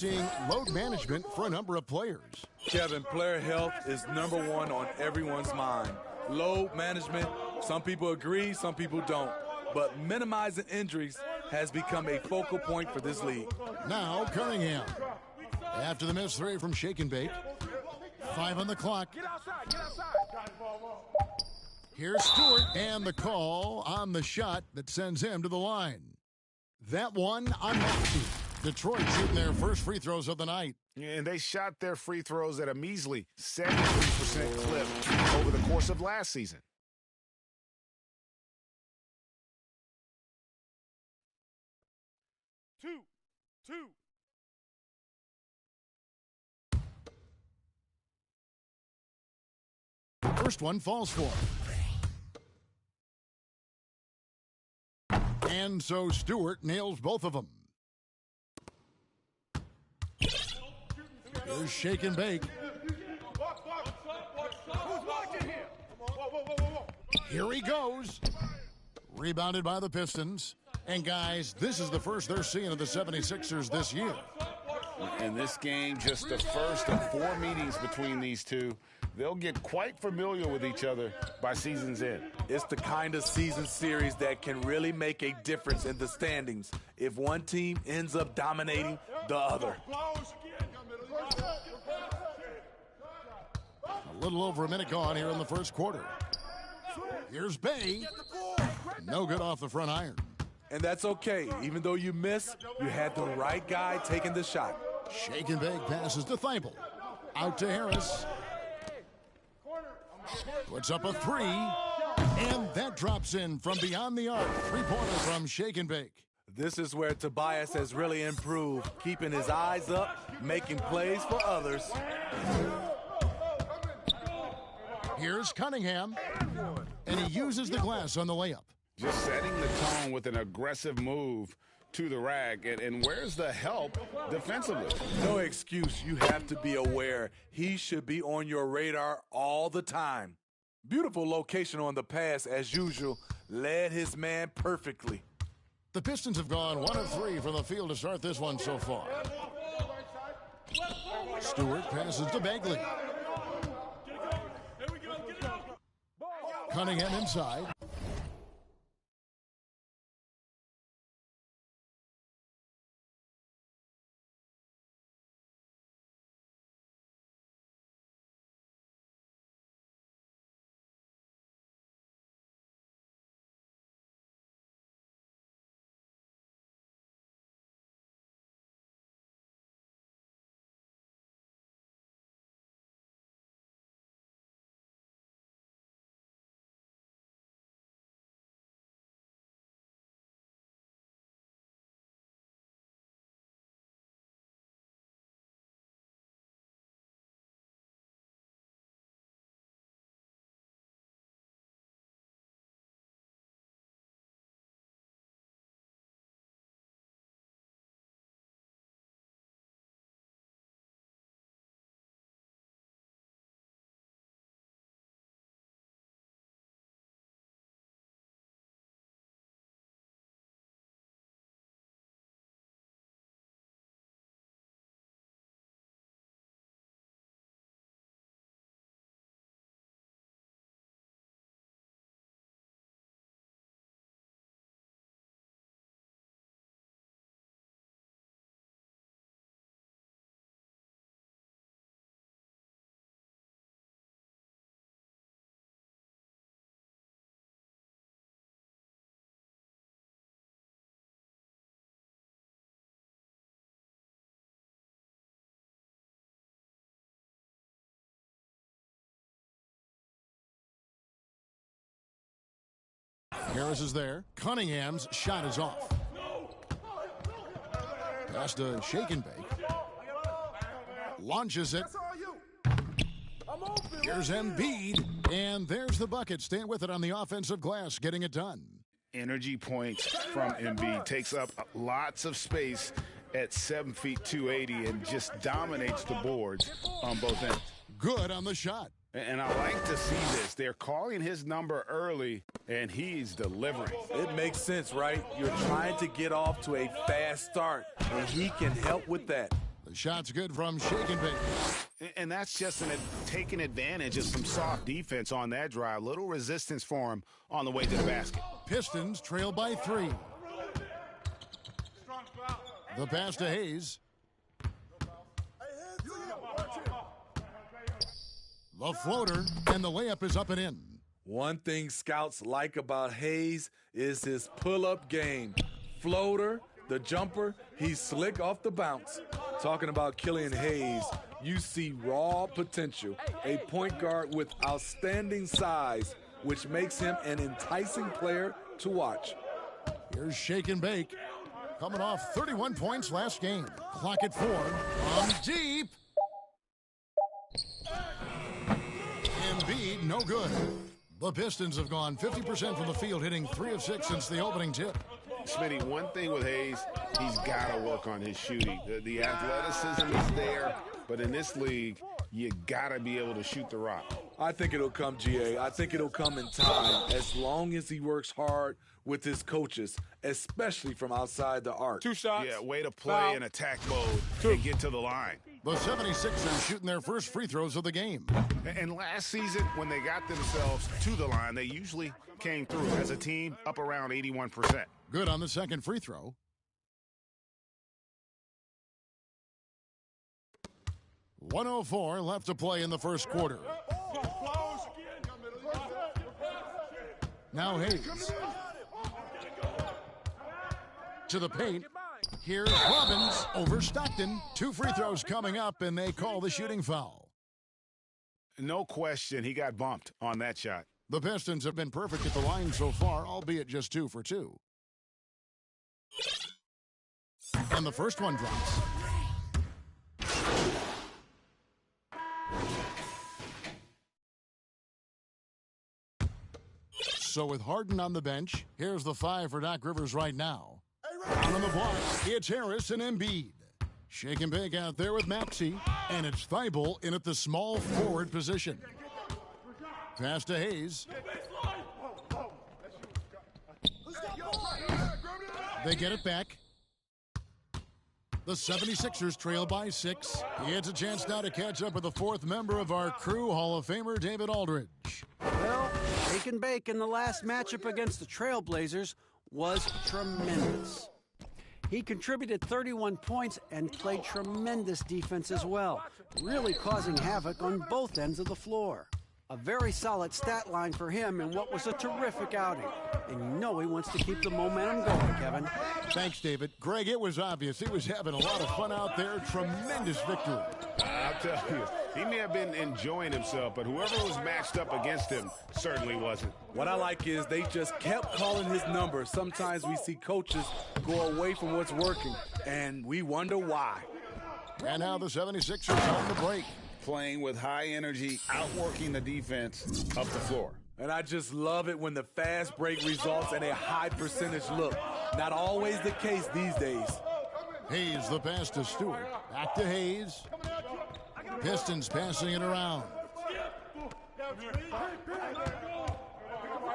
seeing load management for a number of players. Kevin, player health is #1 on everyone's mind. Load management, some people agree, some people don't. But minimizing injuries has become a focal point for this league. Now Cunningham. After the missed three from Shake and Bake. 5 on the clock. Here's Stewart, and the call on the shot that sends him to the line. That one unlucky. Detroit shooting their first free throws of the night. And they shot their free throws at a measly 73% clip over the course of last season. Two. First one falls for. And so Stewart nails both of them. Here's Shake and Bake. Here he goes. Rebounded by the Pistons. And guys, this is the first they're seeing of the 76ers this year. In this game, just the first of 4 meetings between these two. They'll get quite familiar with each other by season's end. It's the kind of season series that can really make a difference in the standings if one team ends up dominating the other. A little over a minute gone here in the first quarter. Here's Bay. No good off the front iron. And that's okay. Even though you miss, you had the right guy taking the shot. Shake and Bake passes to Thibault. Out to Harris. Puts up a three. And that drops in from beyond the arc. Three-pointer from Shake and Bake. This is where Tobias has really improved, keeping his eyes up, making plays for others. Here's Cunningham. And he uses the glass on the layup. Just setting the tone with an aggressive move to the rack. And where's the help defensively? No excuse. You have to be aware. He should be on your radar all the time. Beautiful location on the pass, as usual. Led his man perfectly. The Pistons have gone 1 of 3 from the field to start this one so far. Stewart passes to Bagley. Cunningham inside. Harris is there. Cunningham's shot is off. Pass to Shake and Bake. Launches it. Here's Embiid. And there's the bucket. Staying with it on the offensive glass, getting it done. Energy points from Embiid. Takes up lots of space at 7 feet 280 and just dominates the boards on both ends. Good on the shot. And I like to see this. They're calling his number early, and he's delivering. It makes sense, right? You're trying to get off to a fast start, and he can help with that. The The shot's good from Shake and Bake. And that's just taking advantage of some soft defense on that drive. Little resistance for him on the way to the basket. Pistons trail by 3. The pass to Hayes. The floater, and the layup is up and in. One thing scouts like about Hayes is his pull-up game. Floater, the jumper, he's slick off the bounce. Talking about Killian Hayes, you see raw potential. A point guard with outstanding size, which makes him an enticing player to watch. Here's Shake and Bake. Coming off 31 points last game. Clock at 4. On deep. Embiid, no good. The Pistons have gone 50% from the field, hitting 3 of 6 since the opening tip. Smitty, one thing with Hayes, he's got to work on his shooting. The athleticism is there, but in this league, you got to be able to shoot the rock. I think it'll come, GA. I think it'll come in time, as long as he works hard with his coaches, especially from outside the arc. 2 shots. Yeah, way to play in attack mode and get to the line. The 76ers shooting their first free throws of the game. And last season, when they got themselves to the line, they usually came through as a team up around 81%. Good on the second free throw. .104 left to play in the first quarter. Now Hayes. To the paint. Here's Robbins over Stockton. 2 free throws coming up, and they call the shooting foul. No question, he got bumped on that shot. The Pistons have been perfect at the line so far, albeit just 2 for 2. And the first one drops. So with Harden on the bench, here's the 5 for Doc Rivers right now. Out on the block, it's Harris and Embiid. Shake and Bake out there with Maxey, and it's Thibault in at the small forward position. Pass to Hayes. They get it back. The 76ers trail by 6. It's a chance now to catch up with the 4th member of our crew, Hall of Famer David Aldridge. Well, Shake and Bake in the last matchup against the Trailblazers was tremendous. He contributed 31 points and played tremendous defense as well, really causing havoc on both ends of the floor. A very solid stat line for him in what was a terrific outing. And you know he wants to keep the momentum going, Kevin. Thanks, David. Greg, it was obvious. He was having a lot of fun out there. Tremendous victory. I'll tell you, he may have been enjoying himself, but whoever was matched up against him certainly wasn't. What I like is they just kept calling his number. Sometimes we see coaches go away from what's working, and we wonder why. And now the 76ers on the break. Playing with high energy, outworking the defense up the floor. And I just love it when the fast break results in a high percentage look. Not always the case these days. Hayes the pass to Stewart. Back to Hayes. Pistons passing it around.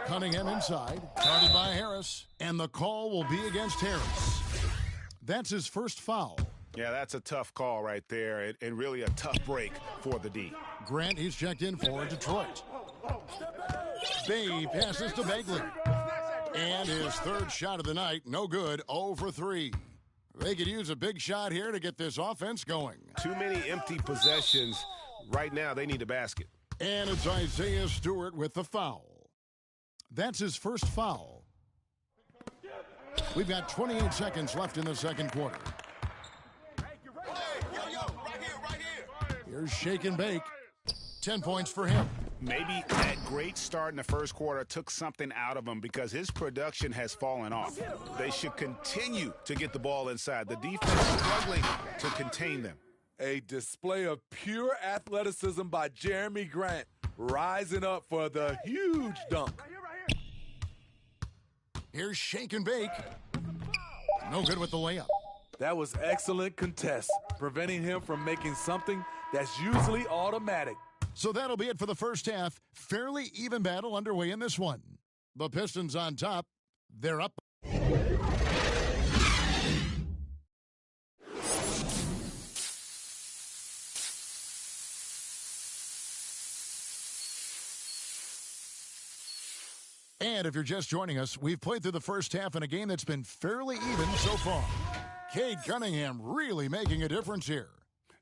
Cunningham inside. Guarded by Harris. And the call will be against Harris. That's his first foul. Yeah, that's a tough call right there, and really a tough break for the D. Grant, he's checked in for Detroit. Bay passes to Bagley. And his 3rd shot of the night, no good, 0 for 3. They could use a big shot here to get this offense going. Too many empty possessions. Right now, they need a basket. And it's Isaiah Stewart with the foul. That's his first foul. We've got 28 seconds left in the second quarter. Here's Shake and Bake. 10 points for him. Maybe that great start in the first quarter took something out of him because his production has fallen off. They should continue to get the ball inside. The defense is struggling to contain them. A display of pure athleticism by Jeremy Grant, rising up for the huge dunk. Here's Shake and Bake. No good with the layup. That was excellent contest, preventing him from making something that's usually automatic. So that'll be it for the first half. Fairly even battle underway in this one. The Pistons on top. They're up. And if you're just joining us, we've played through the first half in a game that's been fairly even so far. Cade Cunningham really making a difference here.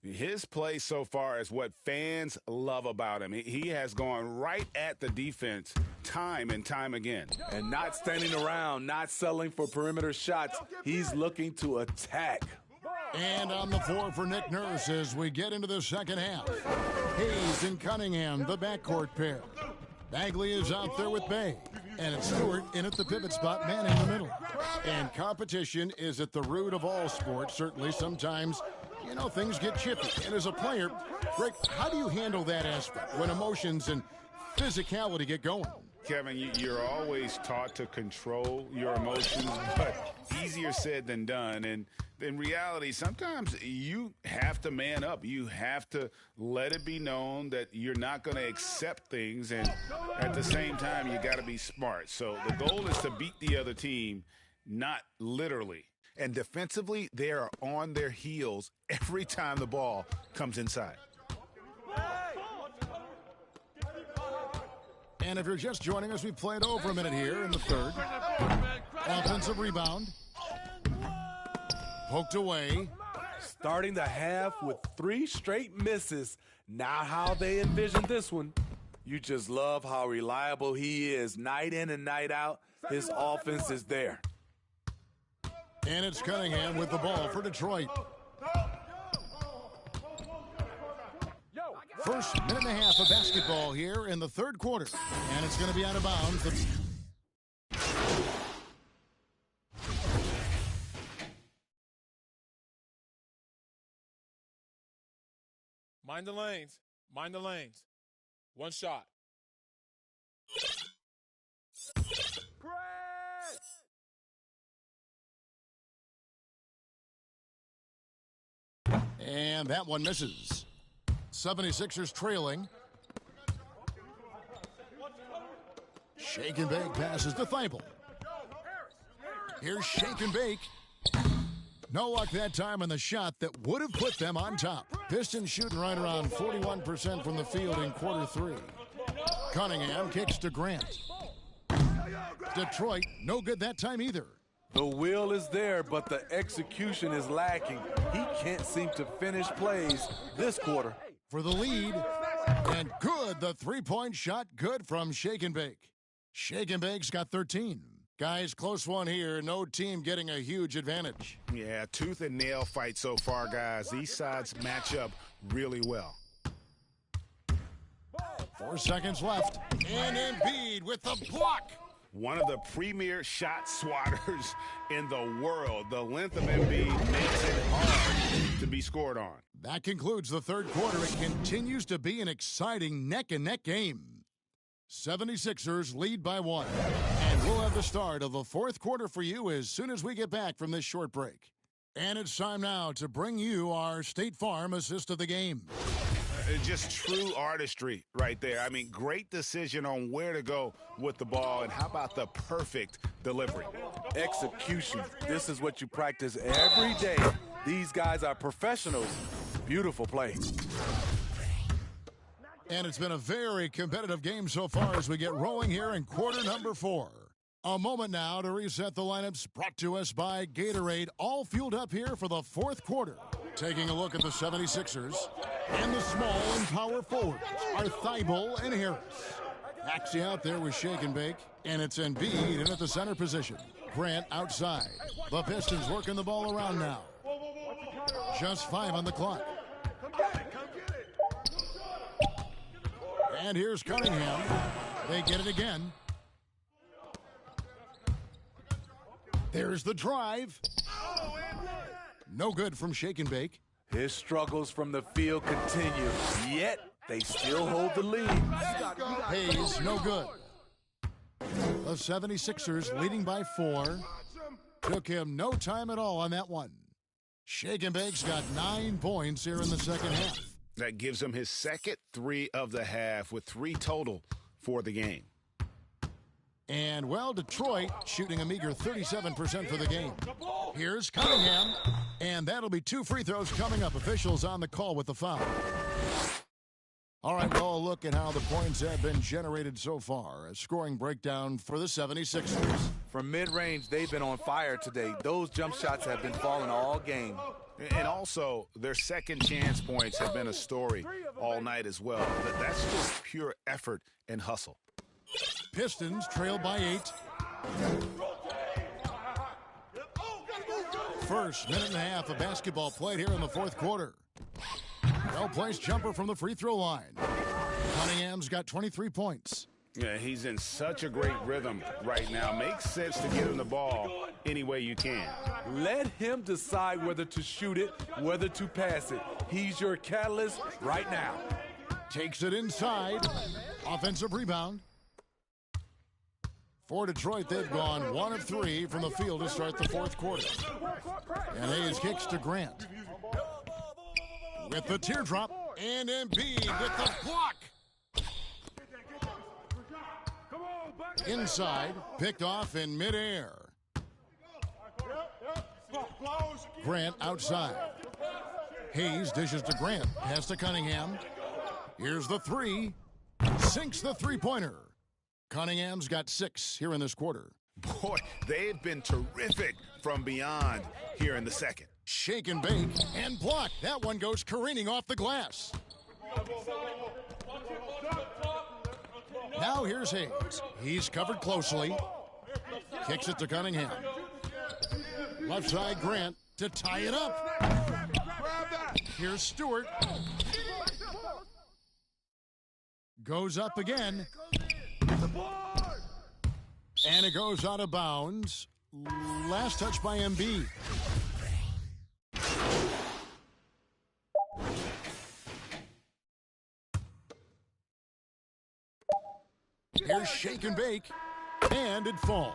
His play so far is what fans love about him. He has gone right at the defense time and time again. And not standing around, not settling for perimeter shots. He's looking to attack. And on the floor for Nick Nurse as we get into the second half. Hayes and Cunningham, the backcourt pair. Bagley is out there with Bay. And it's Stewart in at the pivot spot, man in the middle. And competition is at the root of all sports. Certainly sometimes, things get chippy. And as a player, Greg, how do you handle that aspect when emotions and physicality get going? Kevin, you're always taught to control your emotions, but easier said than done. And in reality, sometimes you have to man up. You have to let it be known that you're not going to accept things. And at the same time, you got to be smart. So the goal is to beat the other team, not literally. And defensively, they are on their heels every time the ball comes inside. And if you're just joining us, we've played over a minute here in the third. Offensive rebound. Poked away. Starting the half with 3 straight misses. Not how they envisioned this one. You just love how reliable he is. Night in and night out, his offense is there. And it's Cunningham with the ball for Detroit. First minute and a half of basketball here in the third quarter. And it's going to be out of bounds. Mind the lanes. Mind the lanes. One shot. And that one misses. 76ers trailing. Shake and Bake passes to Thibault. Here's Shake and Bake. No luck that time on the shot that would have put them on top. Pistons shooting right around 41% from the field in quarter 3. Cunningham kicks to Grant. Detroit, no good that time either. The will is there, but the execution is lacking. He can't seem to finish plays this quarter. For the lead, and good, the three-point shot, good from Shake and Bake. Shake and Bake's got 13. Guys, close one here. No team getting a huge advantage. Yeah, tooth and nail fight so far, guys. These sides match up really well. 4 seconds left. And Embiid with the block. One of the premier shot swatters in the world. The length of Embiid makes it hard to be scored on. That concludes the third quarter. It continues to be an exciting neck-and-neck game. 76ers lead by 1. And we'll have the start of the fourth quarter for you as soon as we get back from this short break. And it's time now to bring you our State Farm assist of the game. Just true artistry right there. I mean, great decision on where to go with the ball, and how about the perfect delivery? Execution. This is what you practice every day. These guys are professionals. Beautiful play. And it's been a very competitive game so far as we get rolling here in quarter number 4. A moment now to reset the lineups, brought to us by Gatorade, all fueled up here for the fourth quarter. Taking a look at the 76ers, and the small and power forwards are Thibault and Harris. Maxey out there with Shake and Bake, and it's Embiid in at the center position. Grant outside. The Pistons working the ball around now. Just 5 on the clock. And here's Cunningham. They get it again. There's the drive. No good from Shake and Bake. His struggles from the field continue, yet they still hold the lead. Hayes, no good. The 76ers leading by 4. Took him no time at all on that one. Shake and Bake's got 9 points here in the second half. That gives him his second 3 of the half, with 3 total for the game. And, well, Detroit shooting a meager 37% for the game. Here's Cunningham, and that'll be 2 free throws coming up. Officials on the call with the foul. All right, well, look at how the points have been generated so far. A scoring breakdown for the 76ers. From mid-range, they've been on fire today. Those jump shots have been falling all game. And also, their second chance points have been a story all night as well. But that's just pure effort and hustle. Pistons trail by 8. First minute and a half of basketball played here in the fourth quarter. Well-placed jumper from the free throw line. Cunningham's got 23 points. Yeah, he's in such a great rhythm right now. Makes sense to give him the ball any way you can. Let him decide whether to shoot it, whether to pass it. He's your catalyst right now. Takes it inside. Offensive rebound. For Detroit, they've gone 1 of 3 from the field to start the fourth quarter. And Hayes kicks to Grant. With the teardrop, and Embiid with the block. Inside, picked off in midair. Grant outside. Hayes dishes to Grant, pass to Cunningham. Here's the three. Sinks the three-pointer. Cunningham's got 6 here in this quarter. Boy, they've been terrific from beyond here in the second. Shake and bake and block. That one goes careening off the glass. Now here's Hayes. He's covered closely. Kicks it to Cunningham. Left side Grant to tie it up. Here's Stewart. Goes up again. And it goes out of bounds. Last touch by Embiid. Here's shake and bake, and it falls.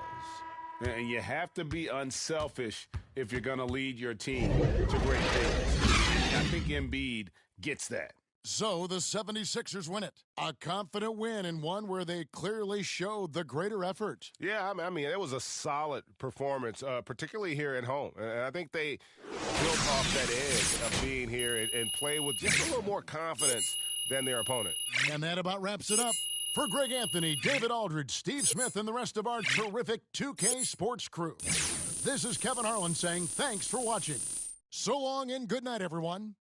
And you have to be unselfish if you're going to lead your team to great things. I think Embiid gets that. So the 76ers win it. A confident win, and one where they clearly showed the greater effort. Yeah, I mean, it was a solid performance, particularly here at home. And I think they built off that edge of being here and play with just a little more confidence than their opponent. And that about wraps it up. For Greg Anthony, David Aldridge, Steve Smith, and the rest of our terrific 2K Sports crew, this is Kevin Harlan saying thanks for watching. So long and good night, everyone.